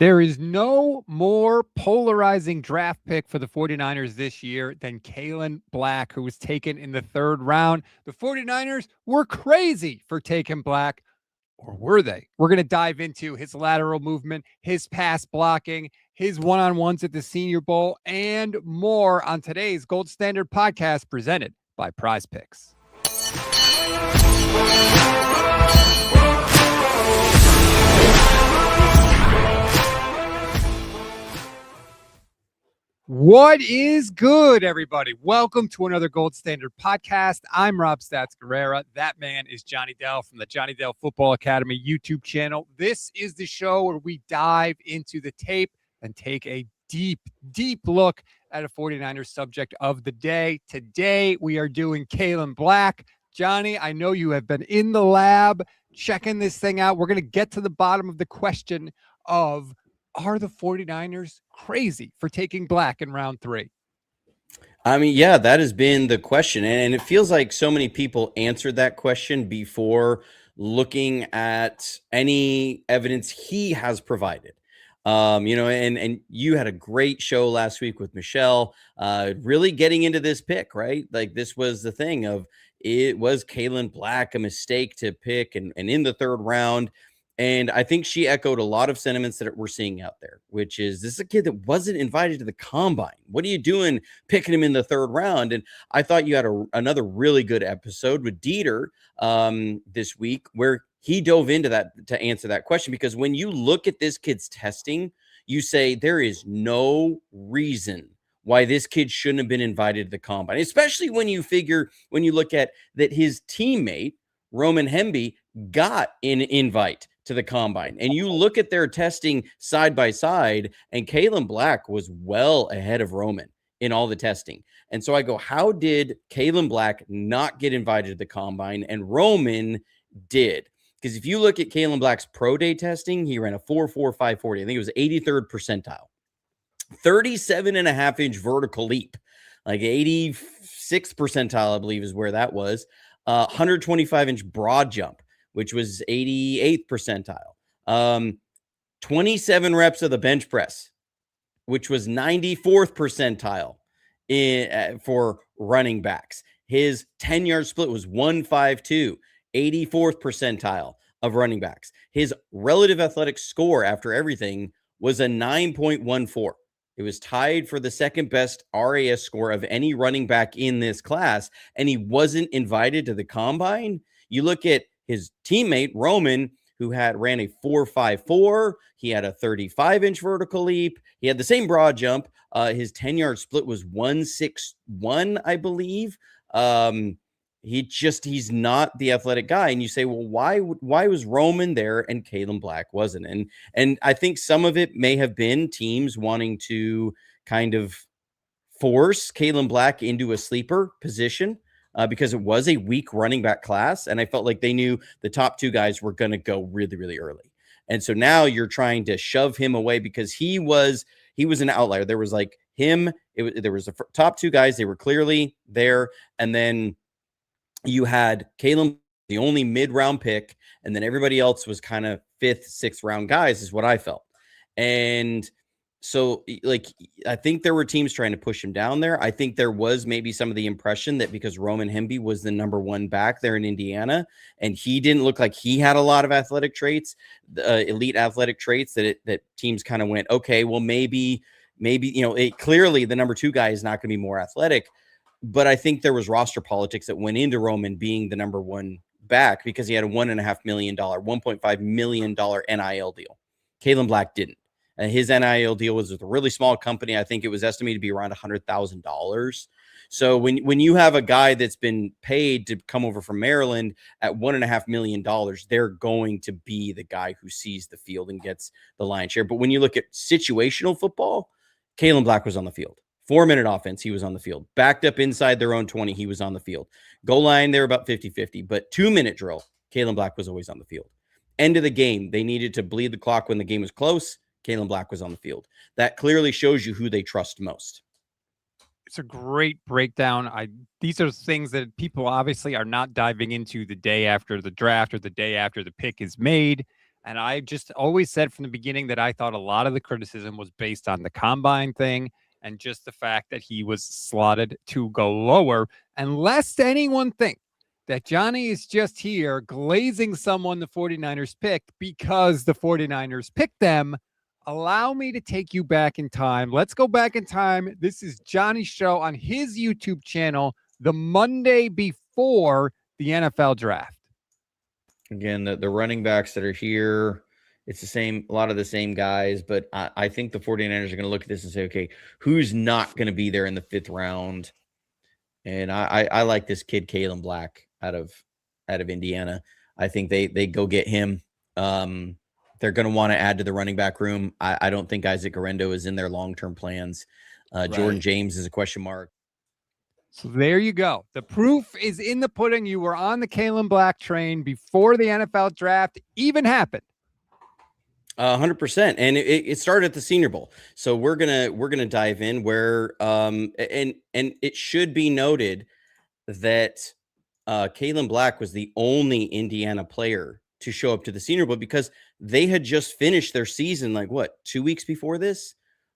There is no more polarizing draft pick for the 49ers this year than Kaelin Black, who was taken in the third round. The 49ers were crazy for taking Black, or were they? We're going to dive into his lateral movement, his pass blocking, his one-on-ones at the Senior Bowl, and more on today's Gold Standard podcast presented by Prize Picks. What is good, everybody? Welcome to another Gold Standard podcast. I'm Rob Stats Guerrera. That man is Johnny Dell from the Johnny Dell Football Academy YouTube channel. This is the show where we dive into the tape and take a deep look at a 49ers subject of the day. Today, we are doing Kaelon Black. Johnny, I know you have been in the lab checking this thing out. We're going to get to the bottom of the question of, are the 49ers crazy for taking Black in round 3? I mean, yeah, that has been the question. And it feels like so many people answered that question before looking at any evidence he has provided. And you had a great show last week with Michelle, really getting into this pick, right? Like, this was the thing of, it was Kaelon Black a mistake to pick and in the third round. And I think she echoed a lot of sentiments that we're seeing out there, which is, this is a kid that wasn't invited to the combine. What are you doing picking him in the third round? And I thought you had another really good episode with Dieter this week, where he dove into that to answer that question. Because when you look at this kid's testing, you say there is no reason why this kid shouldn't have been invited to the combine, especially when you look at that his teammate, Roman Hemby, got an invite to the combine. And you look at their testing side by side, and Kaelon Black was well ahead of Roman in all the testing. And so I go, how did Kaelon Black not get invited to the combine and Roman did? Because if you look at Kaelon Black's pro day testing, he ran a 4.45 40. I think it was 83rd percentile. 37.5-inch vertical leap, like 86th percentile, I believe is where that was. 125-inch broad jump, which was 88th percentile. 27 reps of the bench press, which was 94th percentile for running backs. His 10-yard split was 1.52, 84th percentile of running backs. His relative athletic score after everything was a 9.14. It was tied for the second best RAS score of any running back in this class, and he wasn't invited to the combine. You look at his teammate, Roman, who ran a 4.54. He had a 35-inch vertical leap. He had the same broad jump. His 10-yard split was 1.61, I believe. He's not the athletic guy. And you say, well, why was Roman there and Kaelon Black wasn't? And I think some of it may have been teams wanting to kind of force Kaelon Black into a sleeper position because it was a weak running back class. And I felt like they knew the top two guys were going to go really, really early. And so now you're trying to shove him away because he was an outlier. There was like him. There was the top two guys. They were clearly there. And then you had Kaelon, the only mid-round pick, and then everybody else was kind of 5th, 6th round guys, is what I felt. And so, like, I think there were teams trying to push him down there. I think there was maybe some of the impression that because Roman Hemby was the number 1 back there in Indiana, and he didn't look like he had a lot of athletic traits, elite athletic traits, that teams kind of went, okay, well, maybe, clearly the number 2 guy is not going to be more athletic. But I think there was roster politics that went into Roman being the number 1 back because he had a $1.5 million, $1.5 million NIL deal. Kaelon Black didn't. His NIL deal was with a really small company. I think it was estimated to be around $100,000. So when you have a guy that's been paid to come over from Maryland at $1.5 million, they're going to be the guy who sees the field and gets the lion's share. But when you look at situational football, Kaelon Black was on the field. 4-minute offense, he was on the field. Backed up inside their own 20, he was on the field. Goal line, they were about 50-50. But 2-minute drill, Kaelon Black was always on the field. End of the game, they needed to bleed the clock when the game was close. Kaelon Black was on the field. That clearly shows you who they trust most. It's a great breakdown. These are things that people obviously are not diving into the day after the draft or the day after the pick is made. And I just always said from the beginning that I thought a lot of the criticism was based on the combine thing and just the fact that he was slotted to go lower. And lest anyone think that Johnny is just here glazing someone the 49ers picked because the 49ers picked them, allow me to take you back in time. Let's go back in time. This is Johnny's show on his YouTube channel the Monday before the NFL draft. Again, the running backs that are here, it's the same, a lot of the same guys, but I think the 49ers are going to look at this and say, okay, who's not going to be there in the 5th round? And I like this kid, Kaelon Black, out of Indiana. I think they go get him. They're going to want to add to the running back room. I don't think Isaac Arendo is in their long-term plans. Jordan James is a question mark. So there you go. The proof is in the pudding. You were on the Kaelon Black train before the NFL draft even happened. 100%. And it started at the Senior Bowl. So we're gonna dive in where and it should be noted that Kaelon Black was the only Indiana player to show up to the Senior Bowl because they had just finished their season like 2 weeks before this.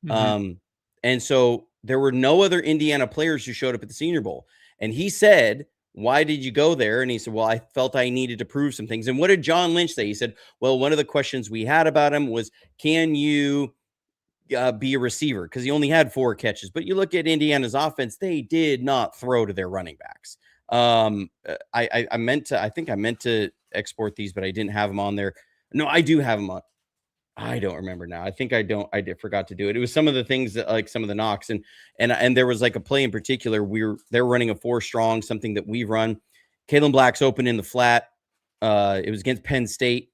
And so there were no other Indiana players who showed up at the Senior Bowl. And he said, why did you go there? And he said, well, I felt I needed to prove some things. And what did John Lynch say? He said, well, one of the questions we had about him was, can you be a receiver? Because he only had 4 catches. But you look at Indiana's offense, they did not throw to their running backs. I meant to export these, but I didn't have them on there. No, I do have them on. I don't remember now. I think I forgot to do it. It was some of the things that like some of the knocks and there was like a play in particular. They're running a 4 strong, something that we run. Kaelon Black's open in the flat. It was against Penn State.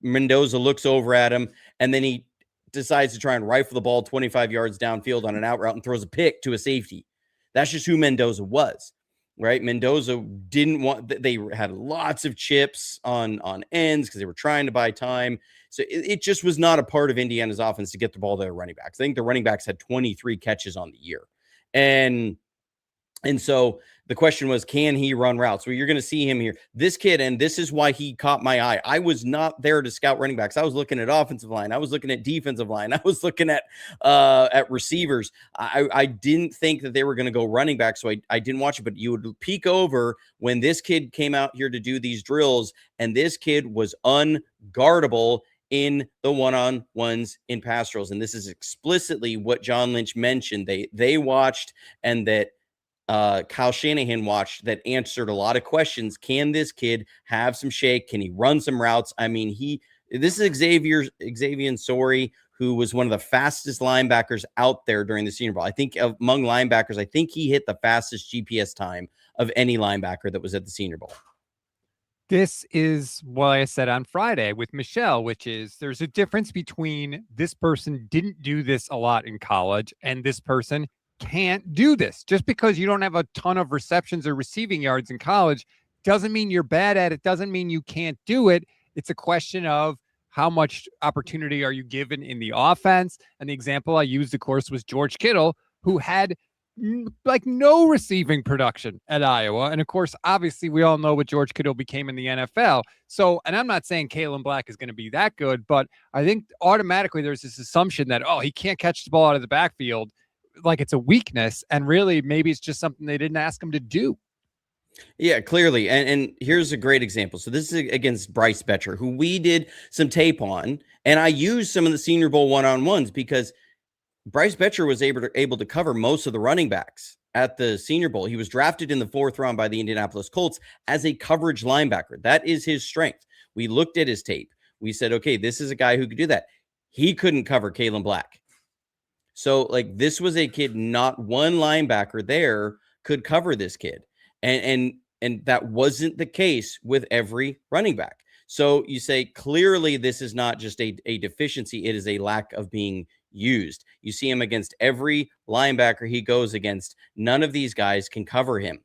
Mendoza looks over at him and then he decides to try and rifle the ball 25 yards downfield on an out route and throws a pick to a safety. That's just who Mendoza was. Right. Mendoza didn't want, they had lots of chips on ends because they were trying to buy time. So it just was not a part of Indiana's offense to get the ball to their running backs. I think the running backs had 23 catches on the year. And so the question was, can he run routes? Well, you're going to see him here. This kid, and this is why he caught my eye. I was not there to scout running backs. I was looking at offensive line. I was looking at defensive line. I was looking at receivers. I didn't think that they were going to go running back, so I didn't watch it. But you would peek over when this kid came out here to do these drills, and this kid was unguardable in the one-on-ones in pass drills. And this is explicitly what John Lynch mentioned. They watched and that Kyle Shanahan watched that answered a lot of questions. Can this kid have some shake? Can he run some routes? I mean, this is Xavier Sori, who was one of the fastest linebackers out there during the Senior Bowl. I think among linebackers, I think he hit the fastest GPS time of any linebacker that was at the Senior Bowl. This is what I said on Friday with Michelle, which is there's a difference between this person didn't do this a lot in college and this person can't do this. Just because you don't have a ton of receptions or receiving yards in college doesn't mean you're bad at it, doesn't mean you can't do it. It's a question of how much opportunity are you given in the offense. And the example I used, of course, was George Kittle, who had like no receiving production at Iowa. And of course, obviously, we all know what George Kittle became in the NFL. So, and I'm not saying Kaelon Black is going to be that good, but I think automatically there's this assumption that, oh, he can't catch the ball out of the backfield, like it's a weakness. And really, maybe it's just something they didn't ask him to do. Yeah, clearly. And here's a great example. So this is against Bryce Betcher, who we did some tape on. And I used some of the Senior Bowl one-on-ones because Bryce Betcher was able to cover most of the running backs at the Senior Bowl. He was drafted in the 4th round by the Indianapolis Colts as a coverage linebacker. That is his strength. We looked at his tape. We said, okay, this is a guy who could do that. He couldn't cover Kaelon Black. So, like, this was a kid, not one linebacker there could cover this kid. And that wasn't the case with every running back. So you say, clearly, this is not just a deficiency. It is a lack of being used. You see him against every linebacker he goes against. None of these guys can cover him.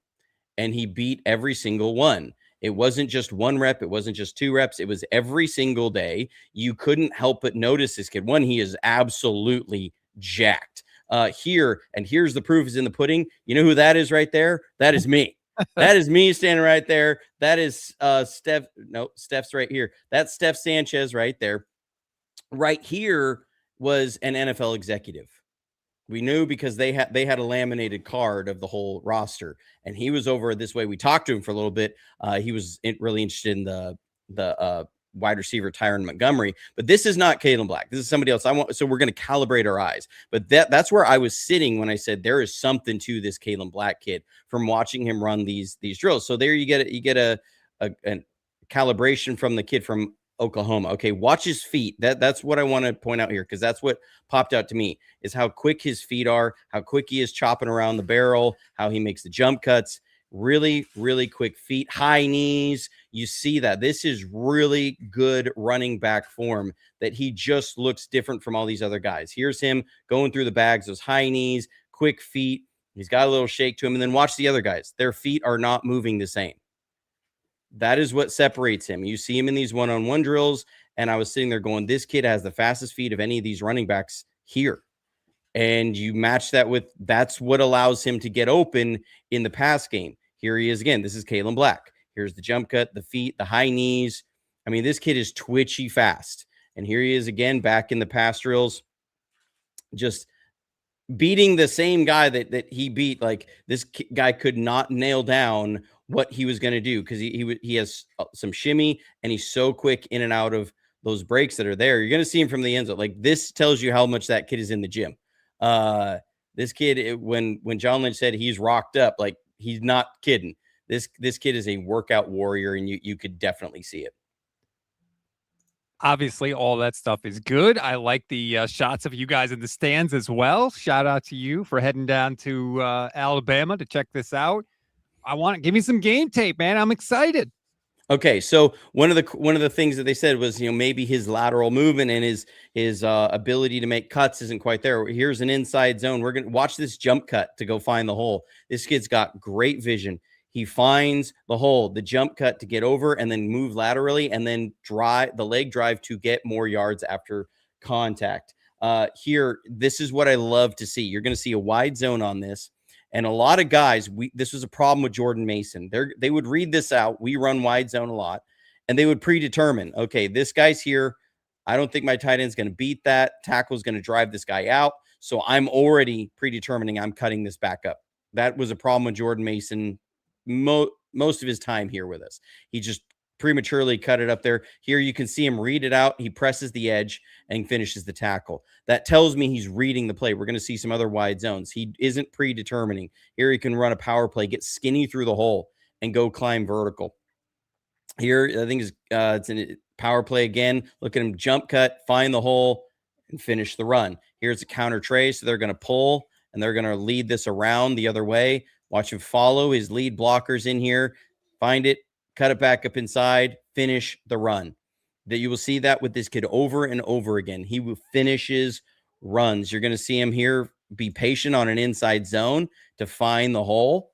And he beat every single one. It wasn't just 1 rep. It wasn't just 2 reps. It was every single day. You couldn't help but notice this kid. One, he is absolutely jacked. Here's the proof is in the pudding. You know who that is right there? That is me. That is me standing right there. That is Steph. No, Steph's right here. That's Steph Sanchez right there. Right here was an NFL executive. We knew because they had a laminated card of the whole roster, and he was over this way. We talked to him for a little bit. He was really interested in the wide receiver Tyron Montgomery, but this is not Kaelon Black. This is somebody else. So we're going to calibrate our eyes. But that's where I was sitting when I said there is something to this Kaelon Black kid from watching him run these drills. So there you get a calibration from the kid from Oklahoma. Okay, watch his feet. That's what I want to point out here, because that's what popped out to me, is how quick his feet are, how quick he is chopping around the barrel, how he makes the jump cuts. Really, really quick feet, high knees. You see that. This is really good running back form, that he just looks different from all these other guys. Here's him going through the bags, those high knees, quick feet. He's got a little shake to him. And then watch the other guys. Their feet are not moving the same. That is what separates him. You see him in these one-on-one drills, and I was sitting there going, this kid has the fastest feet of any of these running backs here. And you match that with, that's what allows him to get open in the pass game. Here he is again. This is Kaelon Black. Here's the jump cut, the feet, the high knees. I mean, this kid is twitchy fast. And here he is again back in the pass drills, just beating the same guy that he beat. Like, this guy could not nail down what he was going to do, because he has some shimmy, and he's so quick in and out of those breaks that are there. You're going to see him from the end zone. Like, this tells you how much that kid is in the gym. This kid, when John Lynch said he's rocked up, like, he's not kidding. This kid is a workout warrior, and you could definitely see it. Obviously, all that stuff is good. I like the shots of you guys in the stands as well. Shout out to you for heading down to Alabama to check this out. Give me some game tape, man. I'm excited. Okay, so one of the things that they said was, maybe his lateral movement and his ability to make cuts isn't quite there. Here's an inside zone. We're gonna watch this jump cut to go find the hole. This kid's got great vision. He finds the hole, the jump cut to get over, and then move laterally, and then the leg drive to get more yards after contact. Here, this is what I love to see. You're going to see a wide zone on this. And a lot of guys, this was a problem with Jordan Mason. They would read this out. We run wide zone a lot, and they would predetermine, okay, this guy's here. I don't think my tight end's going to beat that. Tackle's going to drive this guy out. So I'm already predetermining I'm cutting this back up. That was a problem with Jordan Mason most of his time here with us. He just prematurely cut it up there. Here you can see him read it out. He presses the edge and finishes the tackle. That tells me he's reading the play. We're going to see some other wide zones. He isn't predetermining. Here he can run a power play, get skinny through the hole, and go climb vertical. Here, I think it's a power play again. Look at him jump cut, find the hole, and finish the run. Here's a counter tray. So they're going to pull, and they're going to lead this around the other way. Watch him follow his lead blockers in here. Find it, cut it back up inside, finish the run. That you will see that with this kid over and over again. He will finishes runs. You're going to see him here be patient on an inside zone to find the hole.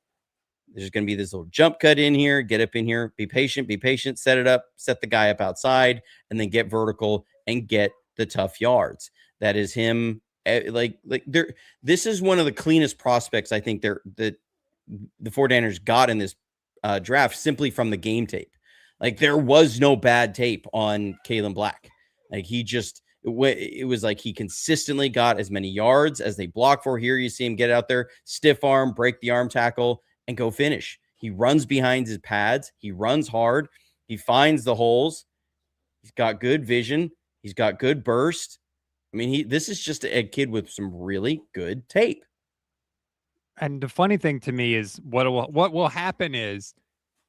There's going to be this little jump cut in here, get up in here, be patient, set it up, set the guy up outside, and then get vertical and get the tough yards. That is him. This is one of the cleanest prospects I think the 49ers got in this draft, simply from the game tape. Like, there was no bad tape on Kaelon Black. Like, it was like he consistently got as many yards as they block for. Here you see him get out there, stiff arm, break the arm tackle, and go finish. He runs behind his pads. He runs hard. He finds the holes. He's got good vision. He's got good burst. I mean, this is just a kid with some really good tape. And the funny thing to me is what will happen is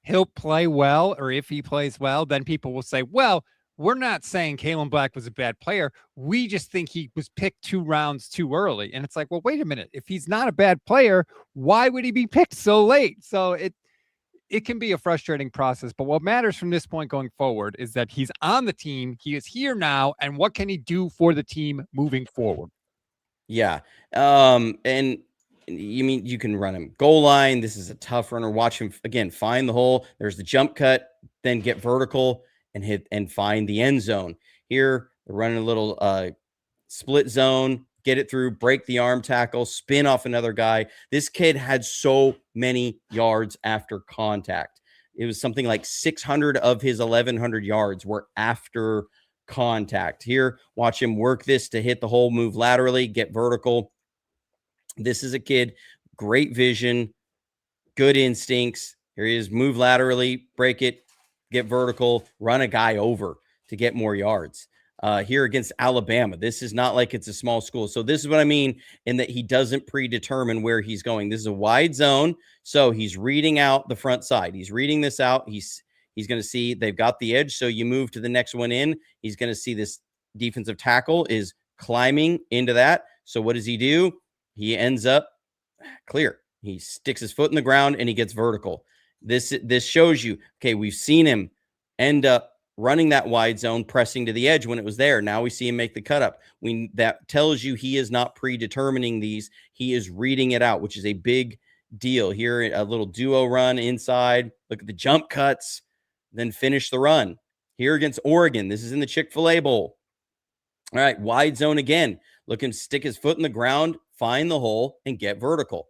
he'll play well, or if he plays well, then people will say, well, we're not saying Kaelon Black was a bad player. We just think he was picked 2 rounds too early. And it's like, well, wait a minute. If he's not a bad player, why would he be picked so late? So it can be a frustrating process. But what matters from this point going forward is that he's on the team. He is here now. And what can he do for the team moving forward? Yeah. And you mean you can run him goal line. This is a tough runner. Watch him again, find the hole. There's the jump cut, then get vertical and find the end zone. Here, they're running a little split zone. get it through, break the arm tackle, spin off another guy. This kid had so many yards after contact. It was something like 600 of his 1,100 yards were after contact. Here, watch him work this to hit the hole, move laterally, get vertical. This is a kid, great vision, good instincts. Here he is, move laterally, break it, get vertical, run a guy over to get more yards. Here against Alabama, this is not like it's a small school. So this is what I mean in that he doesn't predetermine where he's going. This is a wide zone, so he's reading out the front side. He's reading this out. He's going to see they've got the edge, so you move to the next one in. He's going to see this defensive tackle is climbing into that. So what does he do? He ends up clear. He sticks his foot in the ground and he gets vertical. This shows you, okay, we've seen him end up running that wide zone, pressing to the edge when it was there. Now we see him make the cut up. That tells you he is not predetermining these. He is reading it out, which is a big deal. Here, a little duo run inside. Look at the jump cuts, then finish the run. Here against Oregon, this is in the Chick-fil-A Bowl. All right, wide zone again. Look him stick his foot in the ground, find the hole, and get vertical.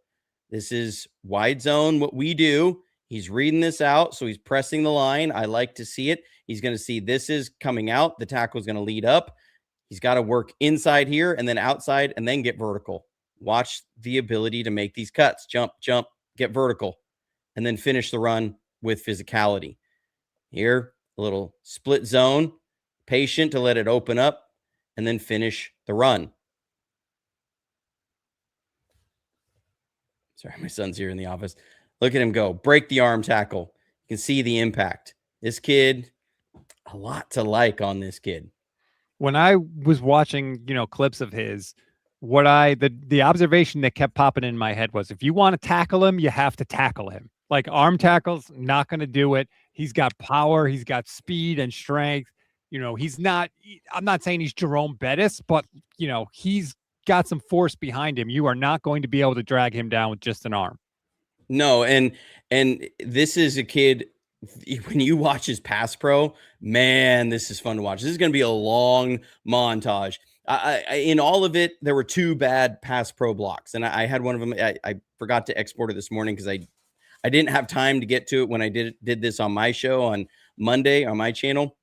This is wide zone, what we do. He's reading this out, so he's pressing the line. I like to see it. He's going to see this is coming out. The tackle is going to lead up. He's got to work inside here and then outside and then get vertical. Watch the ability to make these cuts. Jump, jump, get vertical, and then finish the run with physicality. Here, a little split zone. Patient to let it open up and then finish the run. Sorry, my son's here in the office. Look at him go. Break the arm tackle. You can see the impact. This kid, a lot to like on this kid. When I was watching, clips of his, the observation that kept popping in my head was, if you want to tackle him, you have to tackle him. Like arm tackles, not going to do it. He's got power. He's got speed and strength. He's not, I'm not saying he's Jerome Bettis, but, he's got some force behind him. You are not going to be able to drag him down with just an arm. No, and this is a kid, when you watch his pass pro, man, this is fun to watch. This is going to be a long montage. In all of it, there were 2 bad pass pro blocks, and I had one of them. I forgot to export it this morning because I didn't have time to get to it when I did this on my show on Monday on my channel.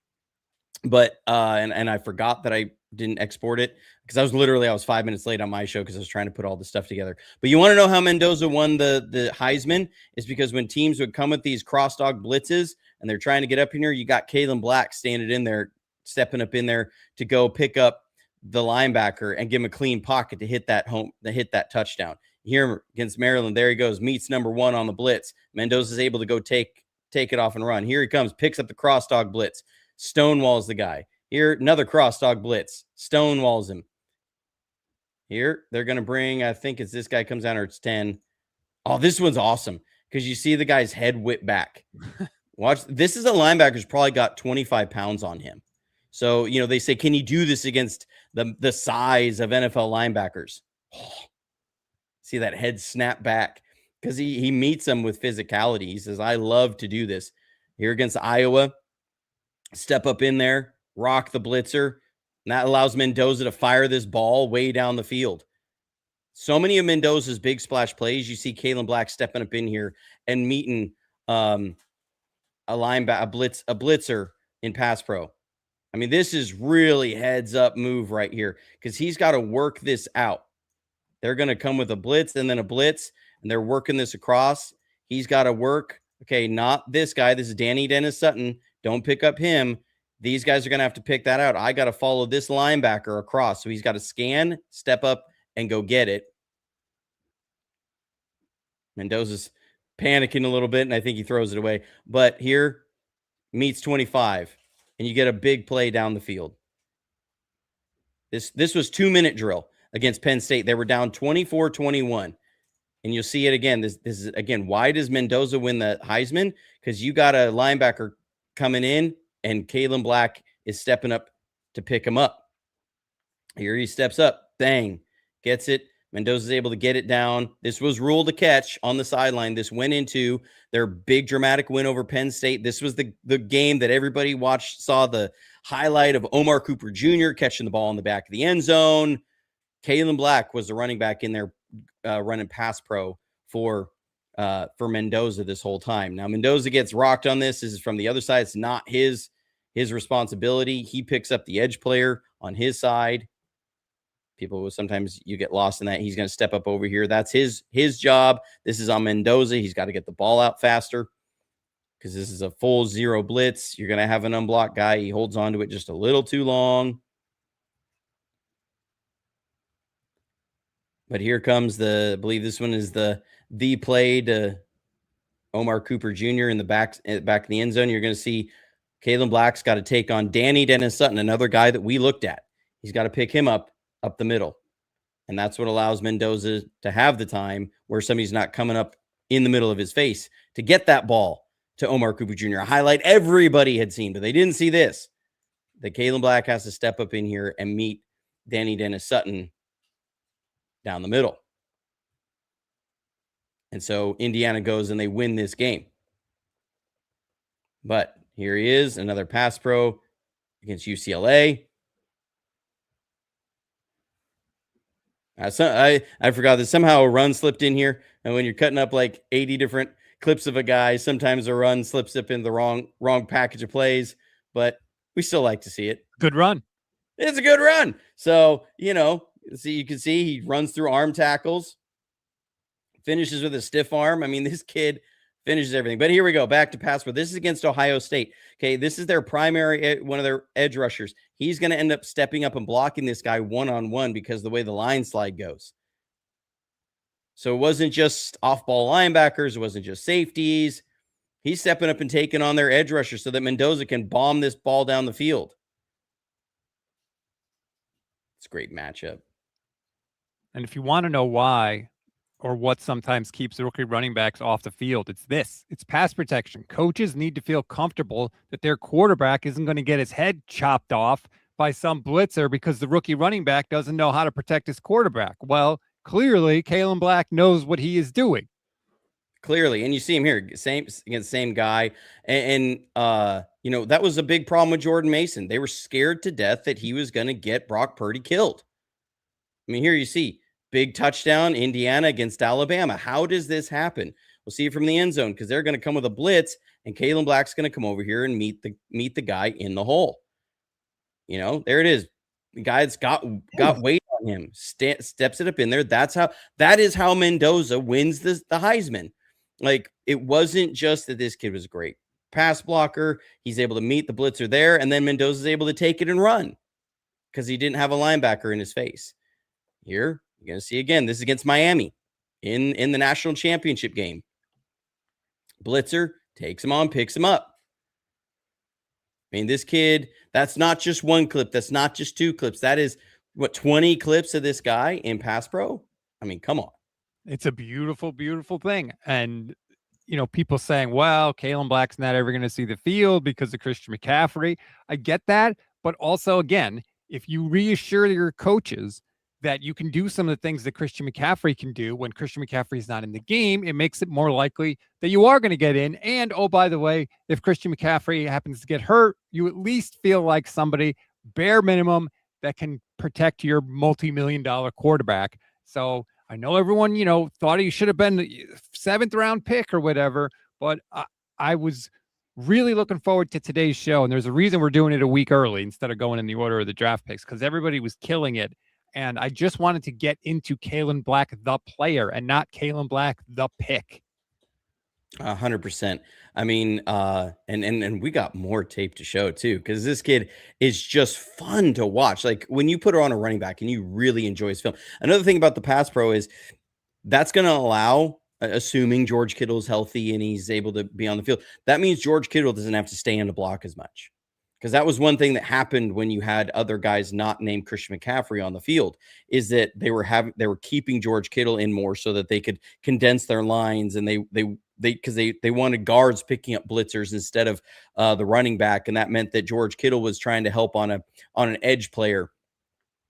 But and I forgot that I didn't export it because I was 5 minutes late on my show because I was trying to put all this stuff together. But you want to know how Mendoza won the Heisman? Is because when teams would come with these cross dog blitzes and they're trying to get up in here, you got Kaelon Black standing in there, stepping up in there to go pick up the linebacker and give him a clean pocket to hit that touchdown. Here against Maryland, there he goes, meets number 1 on the blitz. Mendoza's able to go take it off and run. Here he comes, picks up the cross dog blitz, stonewalls the guy. Here, another cross dog blitz, stonewalls him. Here, they're going to bring, I think it's this guy comes down, or it's 10. Oh, this one's awesome because you see the guy's head whip back. Watch, this is a linebacker who's probably got 25 pounds on him. So, they say, can he do this against the size of NFL linebackers? Oh, see that head snap back because he meets them with physicality. He says, I love to do this. Here against Iowa, step up in there, rock the blitzer, and that allows Mendoza to fire this ball way down the field. So many of Mendoza's big splash plays, you see Kaelon Black stepping up in here and meeting a blitzer in pass pro. I mean, this is really heads up move right here because he's got to work this out. They're going to come with a blitz and then a blitz, and they're working this across. He's got to work. Okay, not this guy. This is Danny Dennis Sutton. Don't pick up him. These guys are going to have to pick that out. I got to follow this linebacker across. So he's got to scan, step up, and go get it. Mendoza's panicking a little bit, and I think he throws it away. But here, meets 25, and you get a big play down the field. This was 2-minute drill against Penn State. They were down 24-21. And you'll see it again. This is, again, why does Mendoza win the Heisman? Because you got a linebacker coming in, and Kaelon Black is stepping up to pick him up. Here he steps up. Bang. Gets it. Mendoza's able to get it down. This was ruled a catch on the sideline. This went into their big dramatic win over Penn State. This was the game that everybody watched, saw the highlight of Omar Cooper Jr. catching the ball in the back of the end zone. Kaelon Black was the running back in there running pass pro for Mendoza this whole time. Now Mendoza gets rocked on this. This is from the other side. It's not his responsibility. He picks up the edge player on his side. People will sometimes you get lost in that. He's going to step up over here. That's his job. This is on Mendoza. He's got to get the ball out faster because this is a full zero blitz. You're going to have an unblocked guy. He holds on to it just a little too long. But here comes I believe this one is the play to Omar Cooper Jr. in the back in the end zone. You're going to see Kaelon Black's got to take on Danny Dennis-Sutton, another guy that we looked at. He's got to pick him up the middle. And that's what allows Mendoza to have the time where somebody's not coming up in the middle of his face to get that ball to Omar Cooper Jr. A highlight everybody had seen, but they didn't see this. That Kaelon Black has to step up in here and meet Danny Dennis-Sutton down the middle. And so Indiana goes and they win this game. But here he is, another pass pro against UCLA. I forgot that somehow a run slipped in here. And when you're cutting up like 80 different clips of a guy, sometimes a run slips up in the wrong package of plays. But we still like to see it. Good run. It's a good run. So, you can see he runs through arm tackles, finishes with a stiff arm. I mean, this kid finishes everything. But here we go. Back to pass pro. This is against Ohio State. Okay, this is their primary, one of their edge rushers. He's going to end up stepping up and blocking this guy one-on-one because of the way the line slide goes. So it wasn't just off-ball linebackers. It wasn't just safeties. He's stepping up and taking on their edge rusher so that Mendoza can bomb this ball down the field. It's a great matchup. And if you want to know why or what sometimes keeps the rookie running backs off the field, it's pass protection. Coaches need to feel comfortable that their quarterback isn't going to get his head chopped off by some blitzer because the rookie running back doesn't know how to protect his quarterback. Well, clearly, Kaelon Black knows what he is doing. Clearly, and you see him here, against the same guy. And that was a big problem with Jordan Mason. They were scared to death that he was going to get Brock Purdy killed. I mean, here you see, big touchdown, Indiana against Alabama. How does this happen? We'll see it from the end zone because they're going to come with a blitz, and Kaelon Black's going to come over here and meet the guy in the hole. There it is. The guy that's got weight on him, steps it up in there. That is how Mendoza wins the Heisman. Like, it wasn't just that this kid was a great pass blocker. He's able to meet the blitzer there, and then Mendoza's able to take it and run because he didn't have a linebacker in his face. Here, you're going to see again, this is against Miami in the national championship game. Blitzer takes him on, picks him up. I mean, this kid, that's not just one clip. That's not just two clips. That is, 20 clips of this guy in pass pro? I mean, come on. It's a beautiful, beautiful thing. And, people saying, well, Kaelon Black's not ever going to see the field because of Christian McCaffrey. I get that. But also, again, if you reassure your coaches that you can do some of the things that Christian McCaffrey can do when Christian McCaffrey is not in the game, it makes it more likely that you are going to get in. And, oh, by the way, if Christian McCaffrey happens to get hurt, you at least feel like somebody, bare minimum, that can protect your multi-million-dollar quarterback. So I know everyone, thought he should have been the 7th round pick or whatever, but I was really looking forward to today's show. And there's a reason we're doing it a week early instead of going in the order of the draft picks, because everybody was killing it. And I just wanted to get into Kaelon Black, the player, and not Kaelon Black, the pick. 100%. I mean, and we got more tape to show too, because this kid is just fun to watch. Like, when you put her on a running back and you really enjoy his film. Another thing about the pass pro is that's going to allow, assuming George Kittle's healthy and he's able to be on the field, that means George Kittle doesn't have to stay in the block as much. Because that was one thing that happened when you had other guys not named Christian McCaffrey on the field, is that they were keeping George Kittle in more so that they could condense their lines, and they wanted guards picking up blitzers instead of the running back, and that meant that George Kittle was trying to help on an edge player.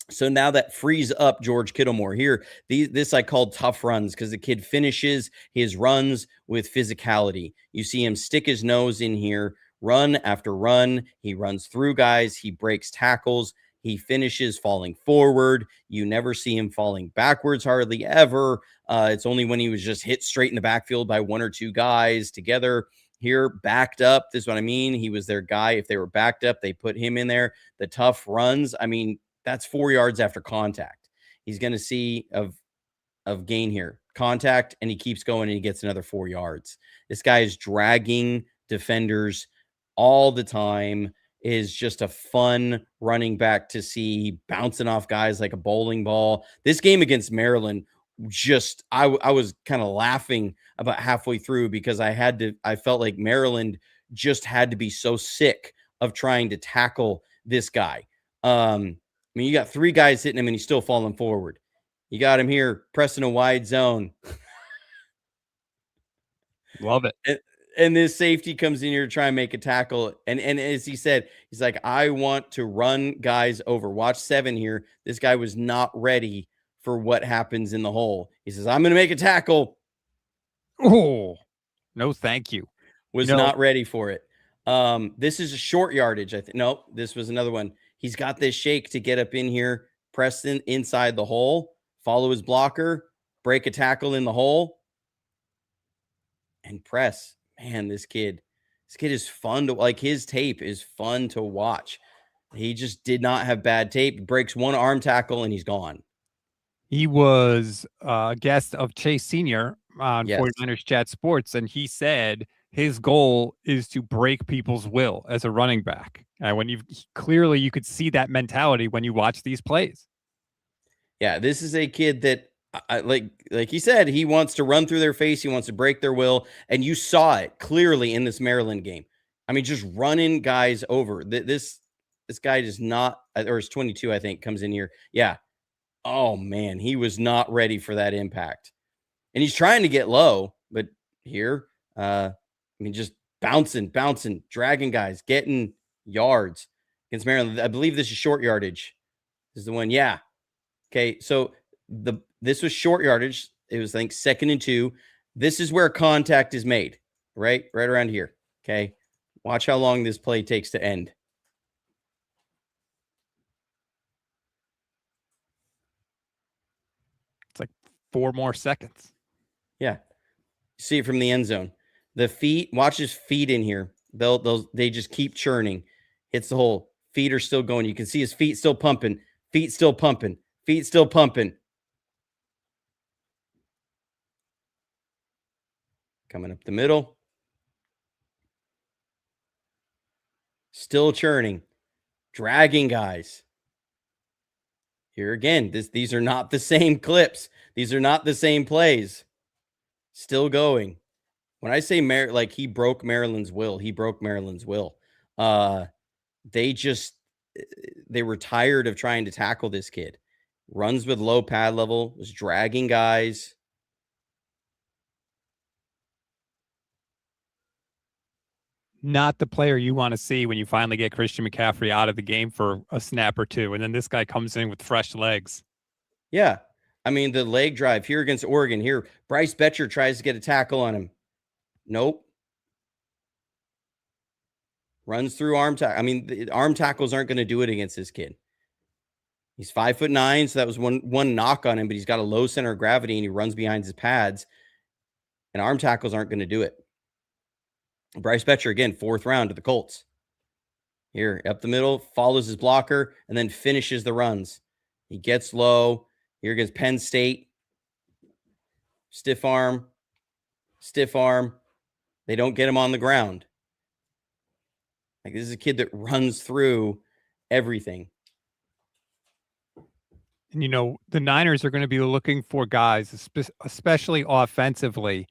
So now that frees up George Kittle more. Here, this I called tough runs, because the kid finishes his runs with physicality. You see him stick his nose in here, run after run. He runs through guys. He breaks tackles. He finishes falling forward. You never see him falling backwards hardly ever. It's only when he was just hit straight in the backfield by one or two guys together. Here, backed up. This is what I mean. He was their guy. If they were backed up, they put him in there. The tough runs. I mean, that's 4 yards after contact. He's going to see of gain here. Contact, and he keeps going and he gets another 4 yards. This guy is dragging defenders all the time. Is just a fun running back to see, bouncing off guys like a bowling ball. This game against Maryland, just I was kind of laughing about halfway through because I felt like Maryland just had to be so sick of trying to tackle this guy. I mean, you got 3 guys hitting him and he's still falling forward. You got him here pressing a wide zone. Love it. And this safety comes in here to try and make a tackle. And as he said, he's like, I want to run guys over. Watch 7 here. This guy was not ready for what happens in the hole. He says, I'm going to make a tackle. Oh, no, thank you. Was not ready for it. This is a short yardage. I think. No, this was another one. He's got this shake to get up in here, press inside the hole, follow his blocker, break a tackle in the hole, and press. Man, this kid is fun to like. His tape is fun to watch. He just did not have bad tape. Breaks one arm tackle and he's gone. He was a guest of Chase Sr. on Yes. 49ers Chat Sports, and he said his goal is to break people's will as a running back. And when you could see that mentality when you watch these plays. Yeah, this is a kid that like he said, he wants to run through their face. He wants to break their will. And you saw it clearly in this Maryland game. I mean, just running guys over. This guy does not, or is 22, I think, comes in here. Yeah. Oh, man, he was not ready for that impact. And he's trying to get low, but here, I mean, just bouncing, dragging guys, getting yards against Maryland. I believe this is short yardage. This is the one. Yeah. Okay. So this was short yardage. It was, I think, 2nd and 2. This is where contact is made, right around here. Okay. Watch how long this play takes to end. It's like 4 more seconds. Yeah. See it from the end zone. The feet, watch his feet in here. They just keep churning. Hits the hole. Feet are still going. You can see his feet still pumping. Feet still pumping. Feet still pumping. Coming up the middle. Still churning. Dragging guys. Here again, these are not the same clips. These are not the same plays. Still going. When I say he broke Maryland's will, he broke Maryland's will. They were tired of trying to tackle this kid. Runs with low pad level, was dragging guys. Not the player you want to see when you finally get Christian McCaffrey out of the game for a snap or two, and then this guy comes in with fresh legs. Yeah. I mean, the leg drive here against Oregon. Here, Bryce Betcher tries to get a tackle on him. Nope. Runs through arm tackle. I mean, the arm tackles aren't going to do it against this kid. He's 5'9", so that was one knock on him, but he's got a low center of gravity and he runs behind his pads. And arm tackles aren't going to do it. Bryce Betcher, again, 4th round to the Colts. Here, up the middle, follows his blocker, and then finishes the runs. He gets low. Here against Penn State. Stiff arm. They don't get him on the ground. Like, this is a kid that runs through everything. And, the Niners are going to be looking for guys, especially offensively,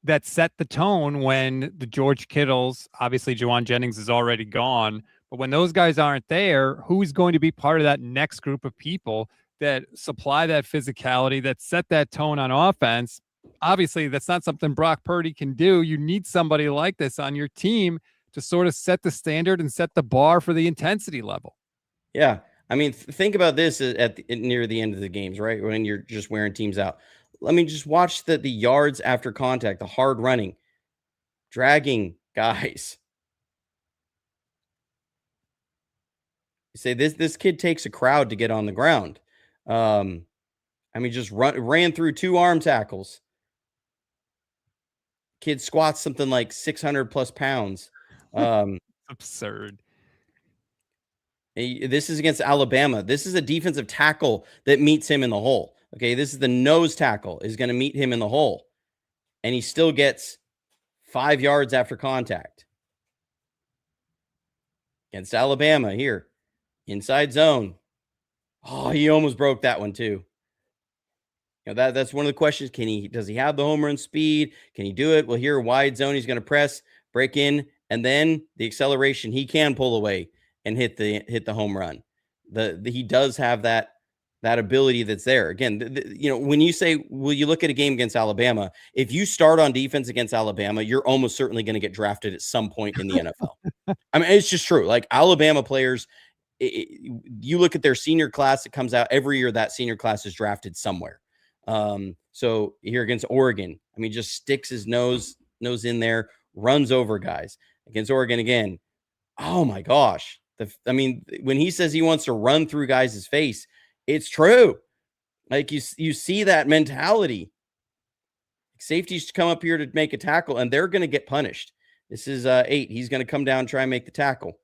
that set the tone when the George Kittles, obviously Juwan Jennings is already gone, but when those guys aren't there, who's going to be part of that next group of people that supply that physicality, that set that tone on offense? Obviously, that's not something Brock Purdy can do. You need somebody like this on your team to sort of set the standard and set the bar for the intensity level. Yeah. I mean, think about this near the end of the games, right? When you're just wearing teams out. I mean, just watch the yards after contact, the hard running, dragging guys. You say this kid takes a crowd to get on the ground. Just ran through 2 arm tackles. Kid squats something like 600 plus pounds. Absurd. This is against Alabama. This is a defensive tackle that meets him in the hole. Okay, this is the nose tackle is going to meet him in the hole, and he still gets 5 yards after contact. Against Alabama here, inside zone. Oh, he almost broke that one too. That's one of the questions. Does he have the home run speed? Can he do it? Well, here, wide zone, he's going to press, break in, and then the acceleration, he can pull away and hit the home run. He does have that ability that's there. Again, when you say, will you look at a game against Alabama? If you start on defense against Alabama, you're almost certainly going to get drafted at some point in the NFL. I mean, it's just true. Like Alabama players, you look at their senior class that comes out every year, that senior class is drafted somewhere. So here against Oregon, just sticks his nose in there, runs over guys. Against Oregon again, oh my gosh. When he says he wants to run through guys' face, it's true. Like you see that mentality. Safeties come up here to make a tackle, and they're going to get punished. This is 8. He's going to come down and try and make the tackle.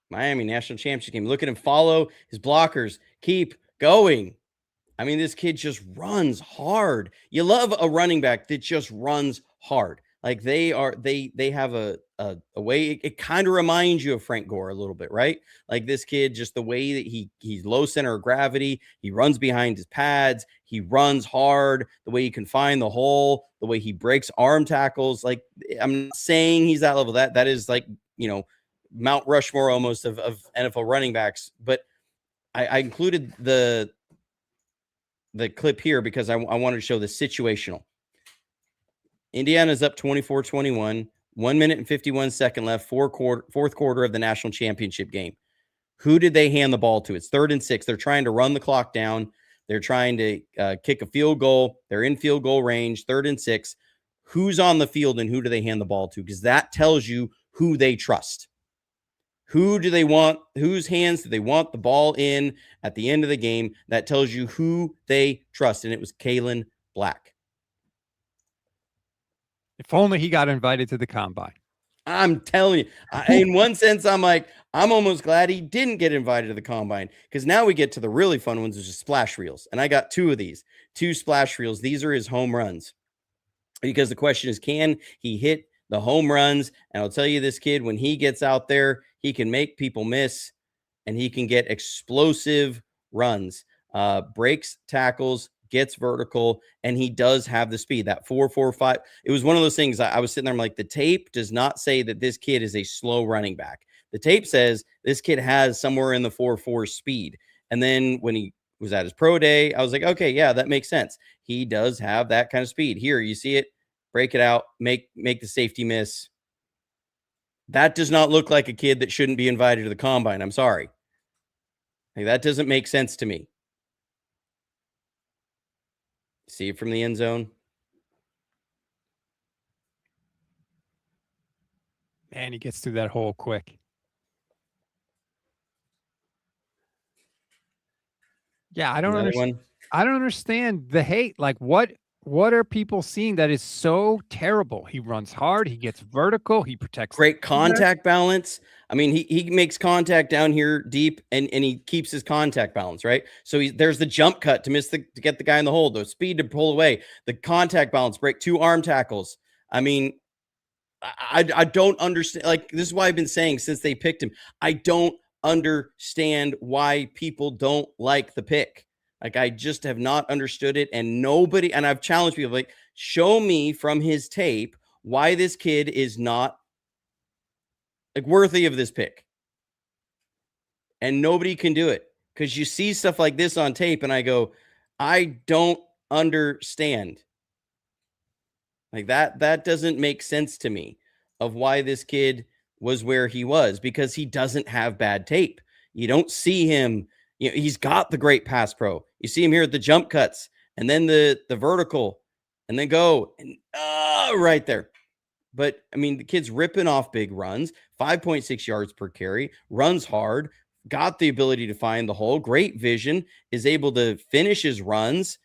Miami national championship game. Look at him follow his blockers. Keep going. This kid just runs hard. You love a running back that just runs hard. Like they have a way. It kind of reminds you of Frank Gore a little bit, right? Like this kid, just the way that he's low center of gravity. He runs behind his pads. He runs hard. The way he can find the hole. The way he breaks arm tackles. Like I'm not saying he's that level. That is like Mount Rushmore almost of NFL running backs. But I included the clip here because I wanted to show the situational. Indiana's up 24-21, 1 minute and 51 seconds left, fourth quarter of the national championship game. Who did they hand the ball to? It's 3rd and 6. They're trying to run the clock down. They're trying to kick a field goal. They're in field goal range, 3rd and 6. Who's on the field and who do they hand the ball to? Because that tells you who they trust. Who do they want? Whose hands do they want the ball in at the end of the game? That tells you who they trust. And it was Kaelon Black. If only he got invited to the combine. I'm telling you, in one sense, I'm almost glad he didn't get invited to the combine because now we get to the really fun ones, which is splash reels. And I got 2 of these, 2 splash reels. These are his home runs because the question is, can he hit the home runs? And I'll tell you, this kid, when he gets out there, he can make people miss and he can get explosive runs, breaks tackles, gets vertical, and he does have the speed. That 4.45. It was one of those things I was sitting there, I'm like, the tape does not say that this kid is a slow running back. The tape says this kid has somewhere in the 4.4 speed. And then when he was at his pro day, I was like, okay, yeah, that makes sense. He does have that kind of speed. Here, you see it, break it out, make the safety miss. That does not look like a kid that shouldn't be invited to the combine. I'm sorry. Like, that doesn't make sense to me. See it from the end zone. Man, he gets through that hole quick. Yeah, I don't understand. I don't understand the hate. Like, what are people seeing that is so terrible? He runs hard. He gets vertical. He protects. Great contact balance. He makes contact down here deep, and he keeps his contact balance, right? So there's the jump cut to get the guy in the hole, the speed to pull away, the contact balance, break 2 arm tackles. I don't understand. Like, this is why I've been saying since they picked him, I don't understand why people don't like the pick. Like, I just have not understood it. And I've challenged people, like, show me from his tape why this kid is not like worthy of this pick. And nobody can do it because you see stuff like this on tape and I go, I don't understand. Like that doesn't make sense to me of why this kid was where he was, because he doesn't have bad tape. You don't see him. He's got the great pass pro. You see him here at the jump cuts and then the vertical and then go and right there. But I mean, the kid's ripping off big runs, 5.6 yards per carry, runs hard, got the ability to find the hole, great vision, is able to finish his runs.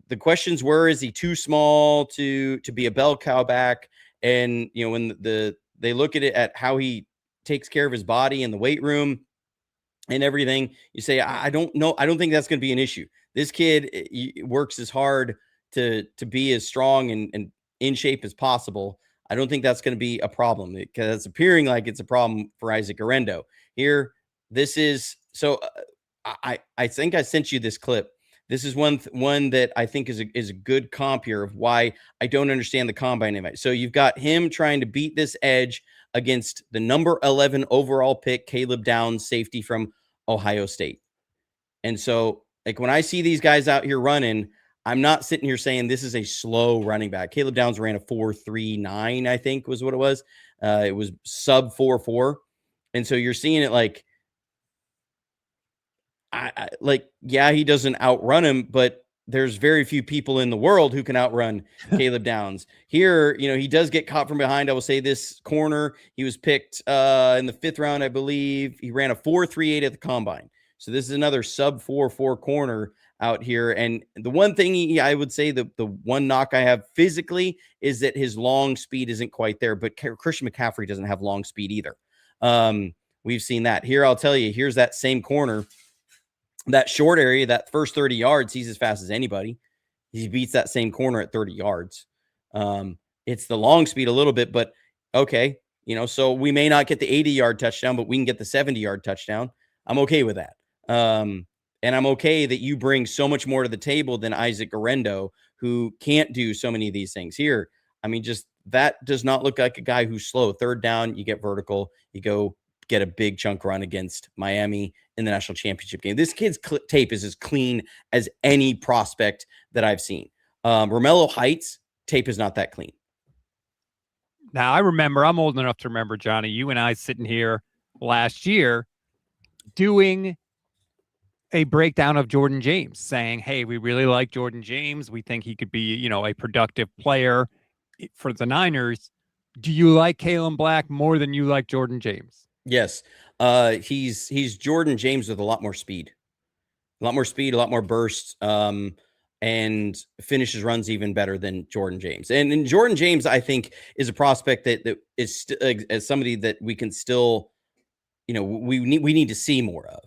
The questions were, is he too small to be a bell cow back? And when they look at it at how he takes care of his body in the weight room and everything, you say, I don't know. I don't think that's going to be an issue. This kid works as hard to be as strong and in shape as possible. I don't think that's going to be a problem, because it's appearing like it's a problem for Isaac Arendo here. This is so. I think I sent you this clip. This is one that I think is a good comp here of why I don't understand the combine invite. So you've got him trying to beat this edge against the number 11 overall pick, Caleb Downs, safety from Ohio State. And so, like, when I see these guys out here running, I'm not sitting here saying this is a slow running back. Caleb Downs ran a 4.39, I think was what it was. It was sub 4.4. And so you're seeing it like, he doesn't outrun him, but there's very few people in the world who can outrun Caleb Downs. Here, he does get caught from behind. I will say this corner, he was picked in the 5th round, I believe. He ran a 4.38 at the combine. So this is another sub 4.4 corner out here. And the one thing I would say, the one knock I have physically is that his long speed isn't quite there, but Christian McCaffrey doesn't have long speed either. We've seen that. Here, I'll tell you, here's that same corner. That short area, that first 30 yards, he's as fast as anybody. He beats that same corner at 30 yards. It's the long speed a little bit, but okay. So we may not get the 80-yard touchdown, but we can get the 70-yard touchdown. I'm okay with that. And I'm okay that you bring so much more to the table than Isaac Arendo, who can't do so many of these things here. I mean, just that does not look like a guy who's slow. 3rd down, you get vertical, you go get a big chunk run against Miami in the national championship game. This kid's tape is as clean as any prospect that I've seen. Romello Heights tape is not that clean. Now, I'm old enough to remember, Johnny, you and I sitting here last year doing a breakdown of Jordan James, saying, hey, we really like Jordan James. We think he could be, a productive player for the Niners. Do you like Kaelon Black more than you like Jordan James? Yes. He's Jordan James with a lot more speed, a lot more burst, and finishes runs even better than Jordan James. And Jordan James, I think, is a prospect that is as somebody that we can still, we need to see more of.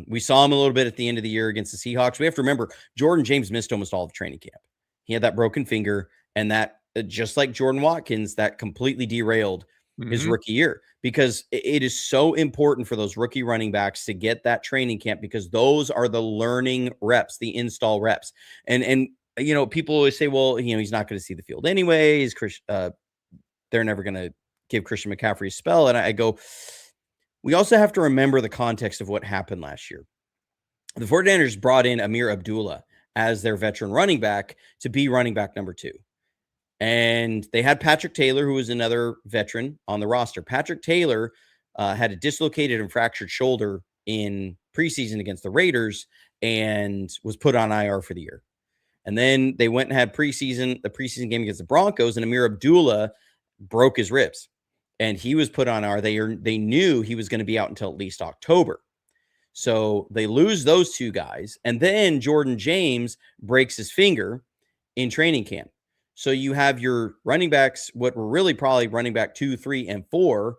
We saw him a little bit at the end of the year against the Seahawks. We have to remember Jordan James missed almost all of training camp. He had that broken finger, and that, just like Jordan Watkins, that completely derailed his rookie year, because it is so important for those rookie running backs to get that training camp, because those are the learning reps, the install reps. And people always say, well, he's not going to see the field anyways. They're never going to give Christian McCaffrey a spell. And I go, we also have to remember the context of what happened last year. The 49ers brought in Amir Abdullah as their veteran running back to be running back number 2. And they had Patrick Taylor, who was another veteran on the roster. Patrick Taylor had a dislocated and fractured shoulder in preseason against the Raiders and was put on IR for the year. And then they went and had the preseason game against the Broncos, and Amir Abdullah broke his ribs, and he was put on IR. They knew he was going to be out until at least October. So they lose those 2 guys, and then Jordan James breaks his finger in training camp. So you have your running backs, what were really probably running back 2, 3, and 4,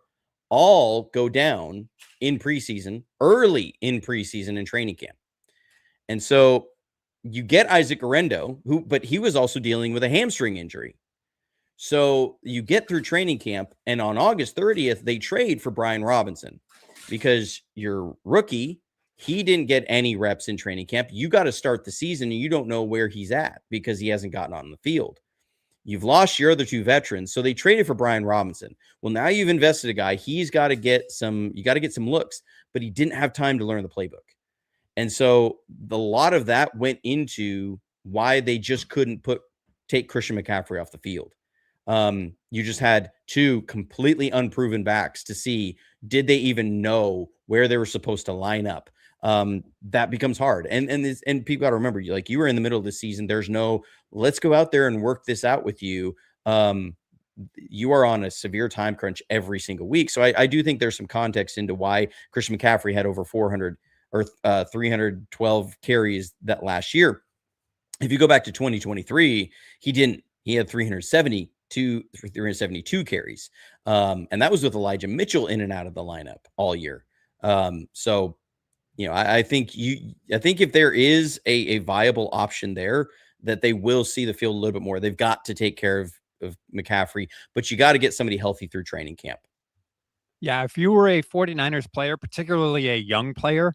all go down in preseason, early in preseason and training camp. And so you get Isaac Arendo, but he was also dealing with a hamstring injury. So you get through training camp, and on August 30th, they trade for Brian Robinson, because your rookie, he didn't get any reps in training camp. You got to start the season, and you don't know where he's at because he hasn't gotten on the field. You've lost your other 2 veterans. So they traded for Brian Robinson. Well, now you've invested a guy. You got to get some looks, but he didn't have time to learn the playbook. And so a lot of that went into why they just couldn't take Christian McCaffrey off the field. You just had 2 completely unproven backs to see, did they even know where they were supposed to line up? That becomes hard. And people got to remember, you were in the middle of the season. There's no, let's go out there and work this out with you. you are on a severe time crunch every single week. So I do think there's some context into why Christian McCaffrey had over 400 or 312 carries that last year. If you go back to 2023, he didn't. He had 372 carries. And that was with Elijah Mitchell in and out of the lineup all year. So, I think if there is a viable option there, that they will see the field a little bit more. They've got to take care of McCaffrey, but you got to get somebody healthy through training camp. Yeah, if you were a 49ers player, particularly a young player,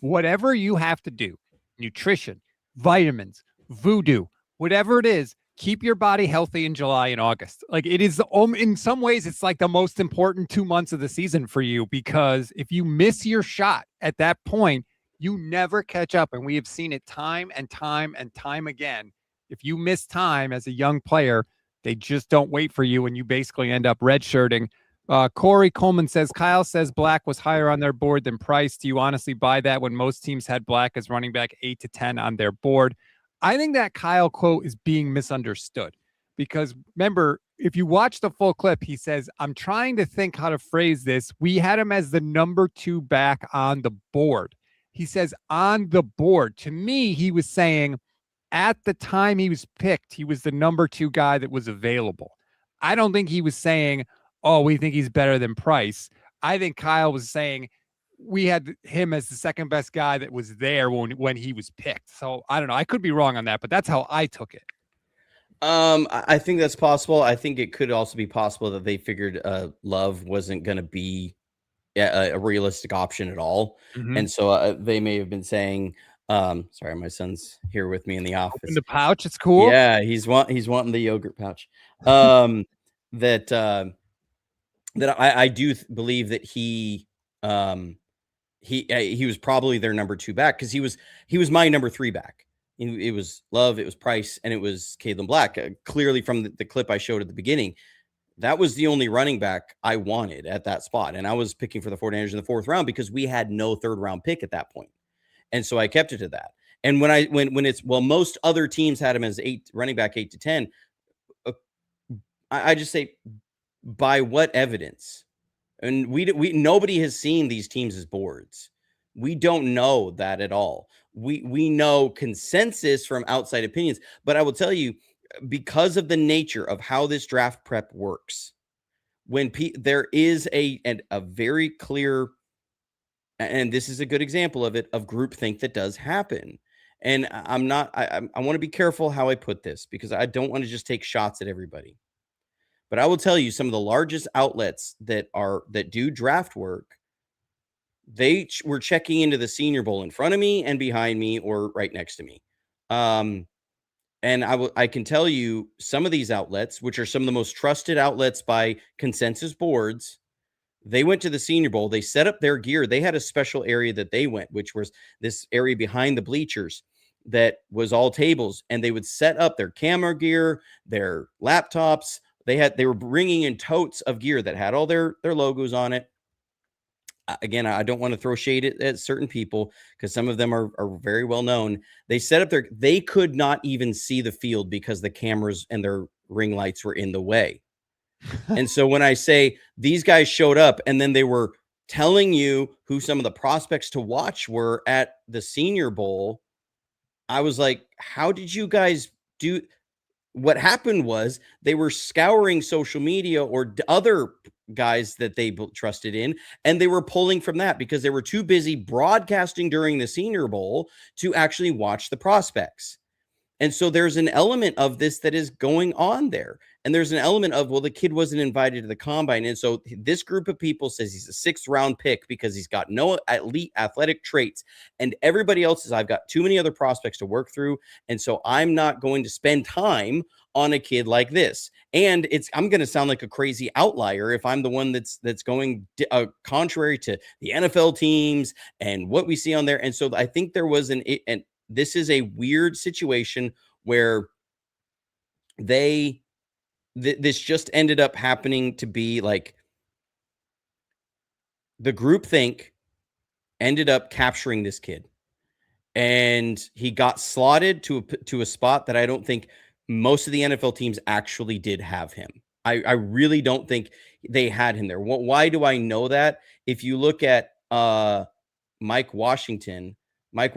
whatever you have to do, nutrition, vitamins, voodoo, whatever it is, keep your body healthy in July and August. Like it is, in some ways, it's like the most important 2 months of the season for you, because if you miss your shot at that point, you never catch up. And we have seen it time and time and time again. If you miss time as a young player, they just don't wait for you, and you basically end up redshirting. Corey Coleman says, Kyle says Black was higher on their board than Price. Do you honestly buy that when most teams had Black as running back 8 to 10 on their board? I think that Kyle quote is being misunderstood, because remember, if you watch the full clip, he says, I'm trying to think how to phrase this. We had him as the number 2 back on the board. He says on the board. To me, he was saying at the time he was picked, he was the number 2 guy that was available. I don't think he was saying, oh, we think he's better than Price. I think Kyle was saying we had him as the second best guy that was there when he was picked. So I don't know. I could be wrong on that, but that's how I took it. I think that's possible. I think it could also be possible that they figured Love wasn't going to be a realistic option at all. Mm-hmm. And so they may have been saying, sorry, my son's here with me in the office. In the pouch, it's cool. Yeah, he's wanting the yogurt pouch. That I do believe that he was probably their number 2 back, because he was my number 3 back. It was Love, it was Price, and it was Kaelon Black. Clearly from the clip I showed at the beginning, that was the only running back I wanted at that spot. And I was picking for the 49ers in the 4th round because we had no 3rd round pick at that point. And so I kept it to that. And when it's, well, most other teams had him as running back 8 to 10. I just say, by what evidence? And we nobody has seen these teams as boards. We don't know that at all. We know consensus from outside opinions, but I will tell you, because of the nature of how this draft prep works, when there is a very clear, and this is a good example of it, of groupthink that does happen. And I want to be careful how I put this, because I don't want to just take shots at everybody. But I will tell you, some of the largest outlets that do draft work, they were checking into the Senior Bowl in front of me and behind me or right next to me. And I can tell you, some of these outlets, which are some of the most trusted outlets by consensus boards, they went to the Senior Bowl. They set up their gear. They had a special area that they went, which was this area behind the bleachers that was all tables. And they would set up their camera gear, their laptops. They were bringing in totes of gear that had all their logos on it. Again, I don't want to throw shade at certain people, because some of them are very well known. They set up they could not even see the field because the cameras and their ring lights were in the way. And so when I say these guys showed up and then they were telling you who some of the prospects to watch were at the Senior Bowl, I was like, how did you guys do? What happened was they were scouring social media or other guys that they trusted in, and they were pulling from that because they were too busy broadcasting during the Senior Bowl to actually watch the prospects. And so there's an element of this that is going on there. And there's an element of, well, the kid wasn't invited to the combine. And so this group of people says he's a 6th round pick because he's got no elite athletic traits. And everybody else says, I've got too many other prospects to work through. And so I'm not going to spend time on a kid like this. And I'm going to sound like a crazy outlier if I'm the one that's going contrary to the NFL teams and what we see on there. And so I think there was and this is a weird situation where this just ended up happening to be like the groupthink ended up capturing this kid, and he got slotted to a spot that I don't think most of the NFL teams actually did have him. I really don't think they had him there. Why do I know that? If you look at Mike Washington, I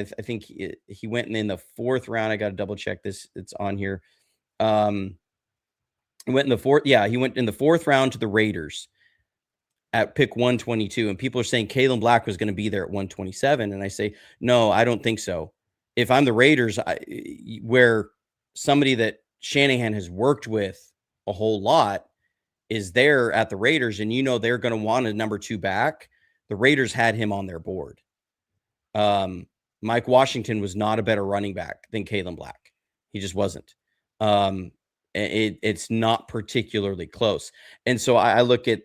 think he went in the 4th round. I got to double check this. It's on here. He went in the 4th. Yeah, he went in the 4th round to the Raiders at pick 122. And people are saying Kaelon Black was going to be there at 127. And I say, no, I don't think so. If I'm the Raiders, where somebody that Shanahan has worked with a whole lot is there at the Raiders, and they're going to want a number 2 back, the Raiders had him on their board. Mike Washington was not a better running back than Kaelon Black. He just wasn't. It's not particularly close. And so I look at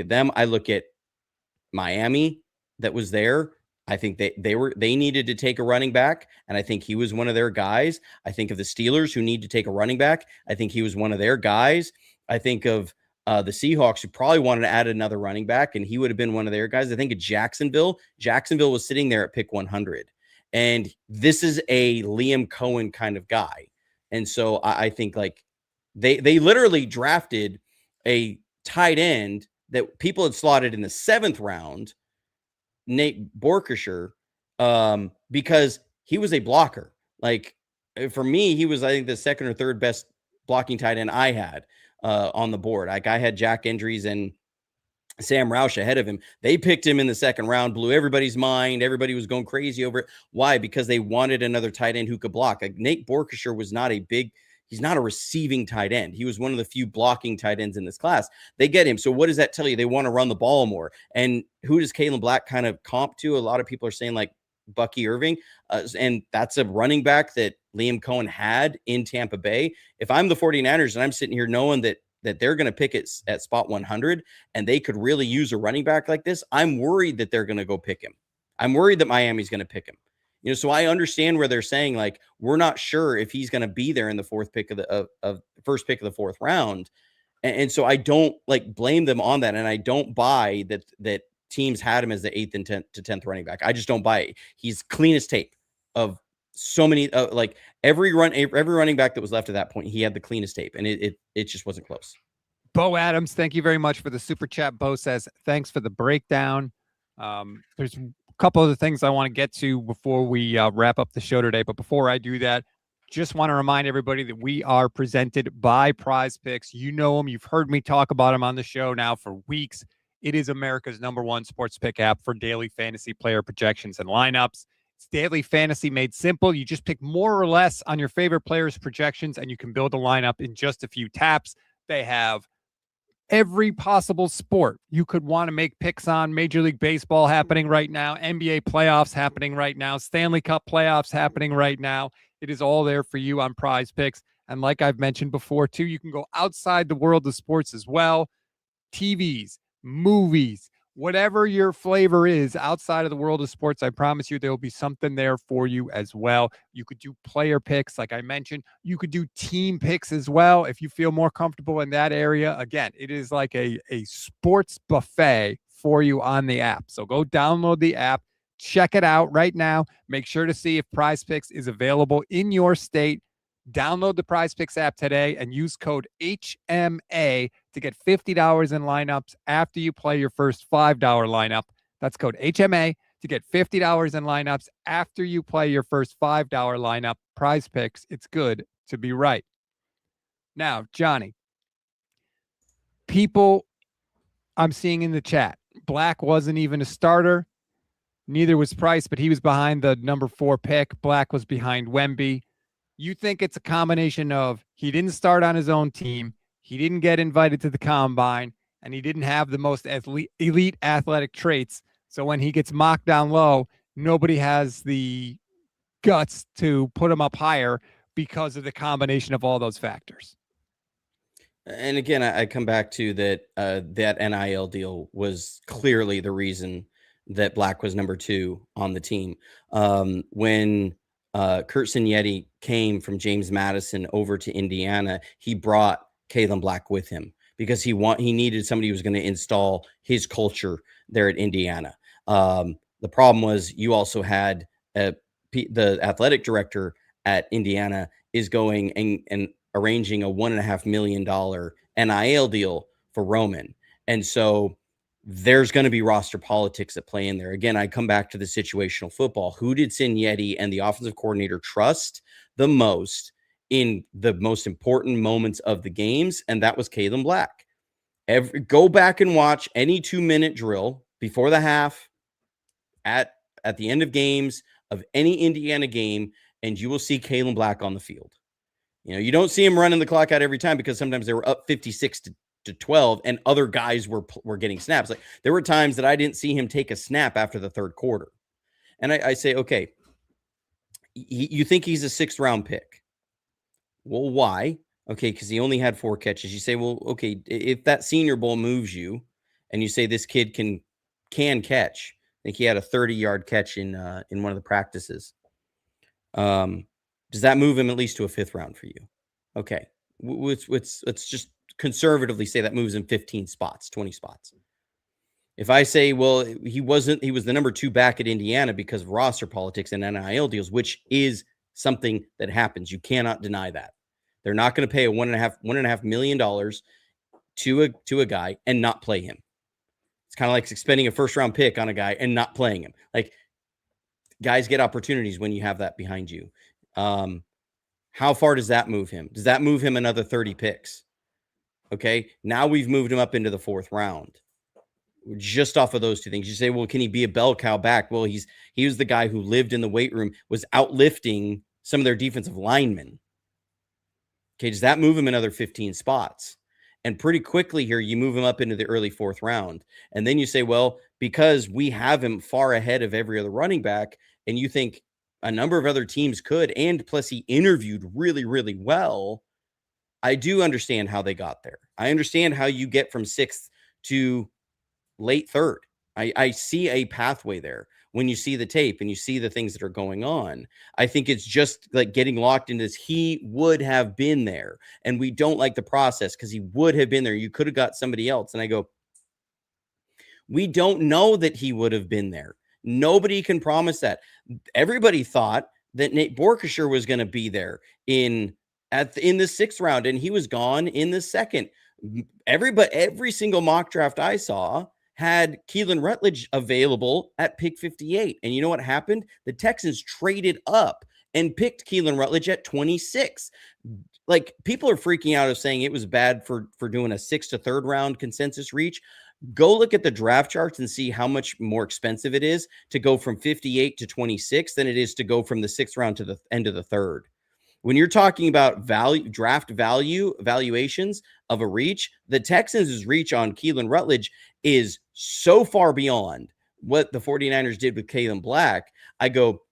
them. I look at Miami that was there. I think they needed to take a running back, and I think he was one of their guys. I think of the Steelers who need to take a running back. I think he was one of their guys. I think of the Seahawks who probably wanted to add another running back, and he would have been one of their guys. I think of Jacksonville. Jacksonville was sitting there at pick 100, and this is a Liam Cohen kind of guy. And so I think like they literally drafted a tight end that people had slotted in the 7th round, Nate Borkshire, because he was a blocker. Like for me, he was, I think, the 2nd or 3rd best blocking tight end I had on the board. Like I had Jack Endries and Sam Roush ahead of him. They picked him in the 2nd round, blew everybody's mind. Everybody was going crazy over it. Why? Because they wanted another tight end who could block. Like Nate Borkshire was not he's not a receiving tight end. He was one of the few blocking tight ends in this class. They get him. So what does that tell you? They want to run the ball more. And who does Kaelon Black kind of comp to? A lot of people are saying like Bucky Irving. And that's a running back that Liam Cohen had in Tampa Bay. If I'm the 49ers and I'm sitting here knowing that they're going to pick it at spot 100 and they could really use a running back like this, I'm worried that they're going to go pick him. I'm worried that Miami's going to pick him. So I understand where they're saying like, we're not sure if he's going to be there in the 4th pick of the first pick of the 4th round. And so I don't like blame them on that. And I don't buy that teams had him as the 8th and 10th running back. I just don't buy it. He's clean as tape of so many, like every running back that was left at that point, he had the cleanest tape, and it just wasn't close. Bo Adams, thank you very much for the super chat. Bo says, thanks for the breakdown. There's a couple of the things I want to get to before we wrap up the show today. But before I do that, just want to remind everybody that we are presented by Prize Picks. You know them. You've heard me talk about them on the show now for weeks. It is America's #1 sports pick app for daily fantasy player projections and lineups. It's daily fantasy made simple. You just pick more or less on your favorite players' projections, and you can build a lineup in just a few taps. They have every possible sport you could want to make picks on. Major League Baseball happening right now, NBA playoffs happening right now, Stanley Cup playoffs happening right now. It is all there for you on Prize Picks. And like I've mentioned before too, you can go outside the world of sports as well. TVs, movies, whatever your flavor is outside of the world of sports, I promise you there will be something there for you as well. You could do player picks, like I mentioned. You could do team picks as well if you feel more comfortable in that area. Again, it is like a sports buffet for you on the app. So go download the app, check it out right now. Make sure to see if Prize Picks is available in your state. Download the Prize Picks app today and use code HMA to get $50 in lineups after you play your first $5 lineup. That's code HMA to get $50 in lineups after you play your first $5 lineup. Prize Picks, it's good to be right. Now, Johnny, people I'm seeing in the chat, Black wasn't even a starter. Neither was Price, but he was behind the number 4 pick. Black was behind Wemby. You think it's a combination of he didn't start on his own team, he didn't get invited to the combine, and he didn't have the most elite athletic traits. So when he gets mocked down low, nobody has the guts to put him up higher because of the combination of all those factors. And again, I come back to that that NIL deal was clearly the reason that Black was number 2 on the team. When Kurt Signetti came from James Madison over to Indiana, he brought Kaelon Black with him because he needed somebody who was going to install his culture there at Indiana. The problem was you also had the athletic director at Indiana is going and arranging a $1.5 million NIL deal for Roman. And so there's going to be roster politics at play in there. Again, I come back to the situational football. Who did Signetti and the offensive coordinator trust the most in the most important moments of the games? And that was Kaelon Black. Go back and watch any 2-minute drill before the half, at the end of games of any Indiana game, and you will see Kaelon Black on the field. You don't see him running the clock out every time, because sometimes they were up 56 to 12 and other guys were getting snaps. Like, there were times that I didn't see him take a snap after the third quarter. And I say, okay, you think he's a 6th round pick. Well, why? Okay, because he only had 4 catches. You say, well, okay, if that Senior Bowl moves you and you say this kid can catch, I think he had a 30-yard catch in one of the practices. Does that move him at least to a 5th round for you? Okay, let's just conservatively say that moves him 15 spots, 20 spots. If I say, well, he was the number 2 back at Indiana because of roster politics and NIL deals, which is something that happens. You cannot deny that. They're not going to pay a $1.5 million to a guy and not play him. It's kind of like spending a 1st-round pick on a guy and not playing him. Like, guys get opportunities when you have that behind you. How far does that move him? Does that move him another 30 picks? Okay, now we've moved him up into the 4th round. Just off of those 2 things. You say, well, can he be a bell cow back? Well, he was the guy who lived in the weight room, was outlifting some of their defensive linemen. Okay, does that move him another 15 spots? And pretty quickly here, you move him up into the early 4th round. And then you say, well, because we have him far ahead of every other running back, and you think a number of other teams could, and plus he interviewed really, really well, I do understand how they got there. I understand how you get from 6th to late 3rd. I see a pathway there when you see the tape and you see the things that are going on. I think it's just like getting locked into this. He would have been there, and we don't like the process because he would have been there. You could have got somebody else. And I go, we don't know that he would have been there. Nobody can promise that. Everybody thought that Nate Borkesher was going to be there in the 6th round, and he was gone in the 2nd. Every single mock draft I saw had Keelan Rutledge available at pick 58. And you know what happened? The Texans traded up and picked Keelan Rutledge at 26. Like, people are freaking out of saying it was bad for doing a 6th to 3rd round consensus reach. Go look at the draft charts and see how much more expensive it is to go from 58 to 26 than it is to go from the 6th round to the end of the 3rd. When you're talking about draft valuations of a reach, the Texans' reach on Keelan Rutledge is so far beyond what the 49ers did with Kaelon Black. I go,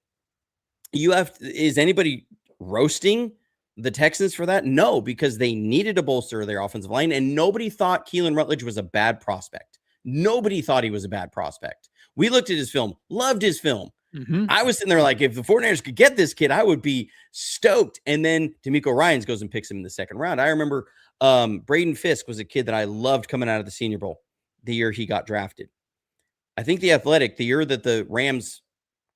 is anybody roasting the Texans for that? No, because they needed to bolster their offensive line, and nobody thought Keelan Rutledge was a bad prospect. Nobody thought he was a bad prospect. We looked at his film, loved his film. Mm-hmm. I was sitting there like, if the 49ers could get this kid, I would be stoked. And then D'Amico Ryans goes and picks him in the 2nd round. I remember Braden Fisk was a kid that I loved coming out of the Senior Bowl the year he got drafted. I think The Athletic, the year that the Rams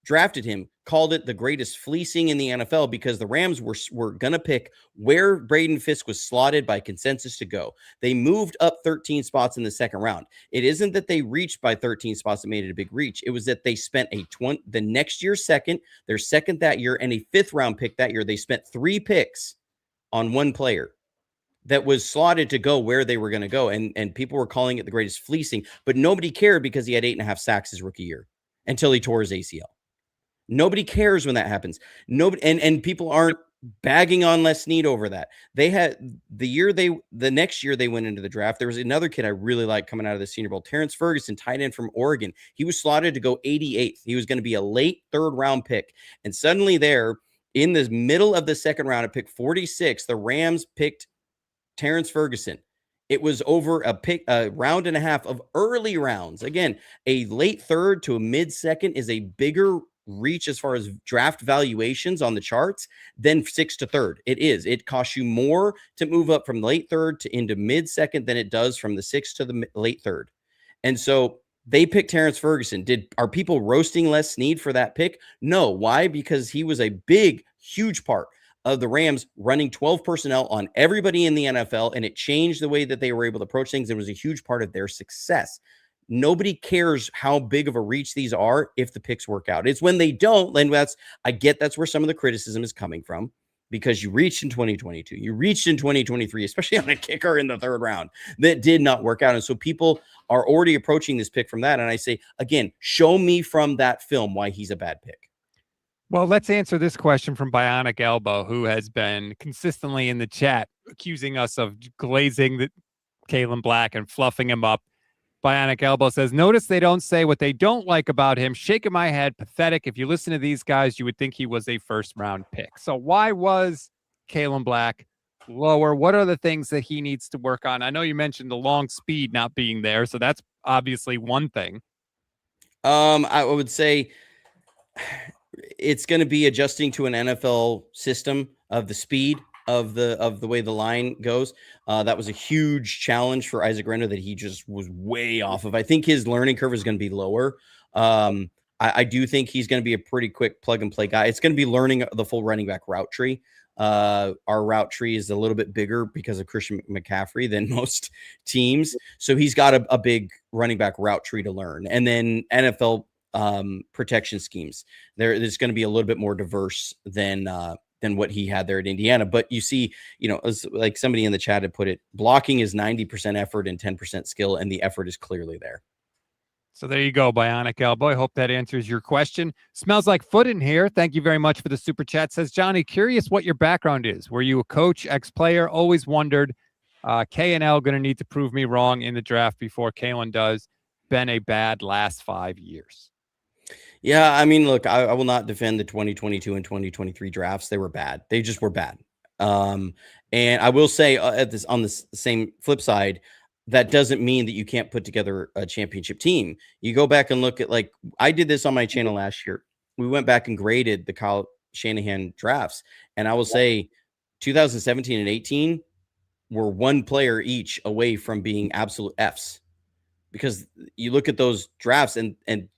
drafted him, called it the greatest fleecing in the NFL because the Rams were going to pick where Braden Fisk was slotted by consensus to go. They moved up 13 spots in the 2nd round. It isn't that they reached by 13 spots that made it a big reach. It was that they spent the next year 2nd, their 2nd that year, and a 5th round pick that year. They spent 3 picks on one player that was slotted to go where they were going to go. And people were calling it the greatest fleecing, but nobody cared because he had 8.5 sacks his rookie year until he tore his ACL. Nobody cares when that happens. Nobody, and people aren't bagging on Les Snead over that. They had the next year they went into the draft. There was another kid I really liked coming out of the Senior Bowl, Terrence Ferguson, tight end from Oregon. He was slotted to go 88th. He was going to be a late 3rd round pick. And suddenly there in the middle of the 2nd round at pick 46, the Rams picked Terrence Ferguson. It was over a round and a half of early rounds. Again, a late 3rd to a mid 2nd is a bigger reach as far as draft valuations on the charts than 6th to 3rd. It costs you more to move up from late 3rd to into mid 2nd than it does from the 6th to the late 3rd. And so they picked Terrence Ferguson. Are people roasting Les Snead for that pick? No. Why? Because he was a huge part of the Rams running 12 personnel on everybody in the NFL, and it changed the way that they were able to approach things. It was a huge part of their success. Nobody cares how big of a reach these are if the picks work out. It's when they don't, and I get that's where some of the criticism is coming from, because you reached in 2022, you reached in 2023, especially on a kicker in the third round that did not work out. And so people are already approaching this pick from that. And I say, again, show me from that film why he's a bad pick. Well, let's answer this question from Bionic Elbow, who has been consistently in the chat accusing us of glazing the Kaelon Black and fluffing him up. Bionic Elbow says, notice they don't say what they don't like about him. Shaking my head, pathetic. If you listen to these guys, you would think he was a first-round pick. So why was Kaelon Black lower? What are the things that he needs to work on? I know you mentioned the long speed not being there, so that's obviously one thing. I would say it's going to be adjusting to an NFL system of the speed of the way the line goes. That was a huge challenge for Isaac Render that he just was way off of. I think his learning curve is going to be lower. I do think he's going to be a pretty quick plug and play guy. It's going to be learning the full running back route tree. Our route tree is a little bit bigger because of Christian McCaffrey than most teams. So he's got a big running back route tree to learn. And then NFL protection schemes. There's going to be a little bit more diverse than what he had there at Indiana. But you see, as like somebody in the chat had put it, blocking is 90% effort and 10% skill, and the effort is clearly there. So there you go, Bionic Elbow. I hope that answers your question. Smells like foot in here. Thank you very much for the super chat. Says, Johnny, curious what your background is. Were you a coach, ex-player? Always wondered. K&L going to need to prove me wrong in the draft before Kaylin does. Been a bad last 5 years. Yeah, I mean, look, I will not defend the 2022 and 2023 drafts. They were bad. They just were bad. And I will say on the same flip side, that doesn't mean that you can't put together a championship team. You go back and look at, like, I did this on my channel last year. We went back and graded the Kyle Shanahan drafts. And I will say 2017 and 18 were one player each away from being absolute Fs. Because you look at those drafts and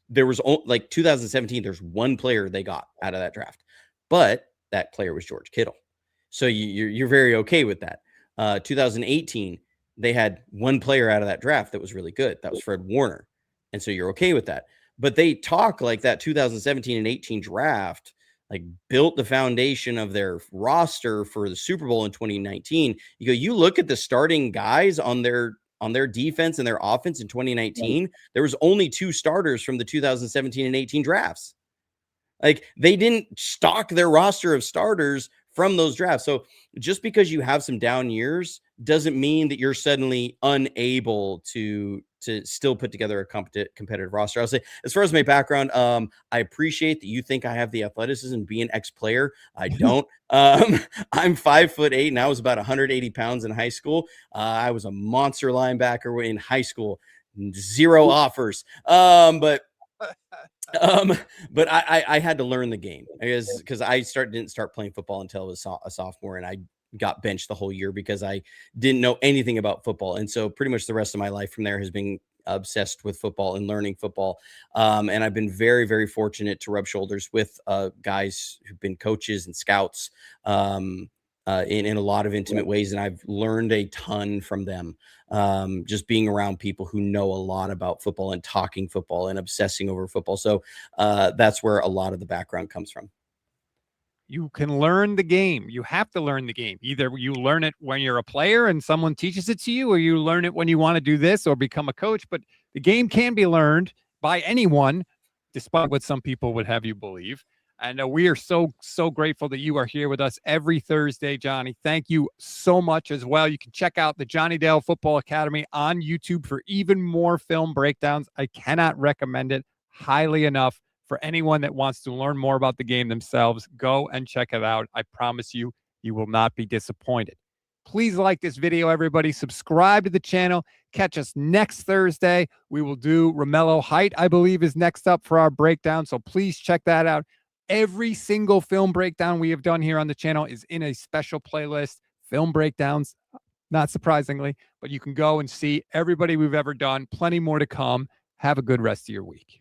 there was like 2017, there's one player they got out of that draft, but that player was George Kittle. So you're very okay with that. 2018, they had one player out of that draft that was really good. That was Fred Warner. And so you're okay with that. But they talk like that 2017 and 18 draft, like, built the foundation of their roster for the Super Bowl in 2019. You look at the starting guys on their defense and their offense in 2019, there was only 2 starters from the 2017 and 18 drafts. Like, they didn't stock their roster of starters from those drafts. So just because you have some down years doesn't mean that you're suddenly unable to still put together a competitive roster. I'll say, as far as my background, I appreciate that you think I have the athleticism, be an ex-player. I don't. I'm 5'8", and I was about 180 pounds in high school. I was a monster linebacker in high school. 0 offers. But I had to learn the game because I didn't start playing football until I was a sophomore, and I got benched the whole year because I didn't know anything about football. And so pretty much the rest of my life from there has been obsessed with football and learning football. And I've been very, very fortunate to rub shoulders with guys who've been coaches and scouts in a lot of intimate ways. And I've learned a ton from them, just being around people who know a lot about football and talking football and obsessing over football. So that's where a lot of the background comes from. You can learn the game. You have to learn the game. Either you learn it when you're a player and someone teaches it to you, or you learn it when you want to do this or become a coach. But the game can be learned by anyone, despite what some people would have you believe. And we are so grateful that you are here with us every Thursday, Johnny. Thank you so much as well. You can check out the Johnny Dale Football Academy on YouTube for even more film breakdowns. I cannot recommend it highly enough. For anyone that wants to learn more about the game themselves, go and check it out. I promise you, you will not be disappointed. Please like this video, everybody. Subscribe to the channel. Catch us next Thursday. We will do Romello Height, I believe, is next up for our breakdown. So please check that out. Every single film breakdown we have done here on the channel is in a special playlist, film breakdowns, not surprisingly, but you can go and see everybody we've ever done. Plenty more to come. Have a good rest of your week.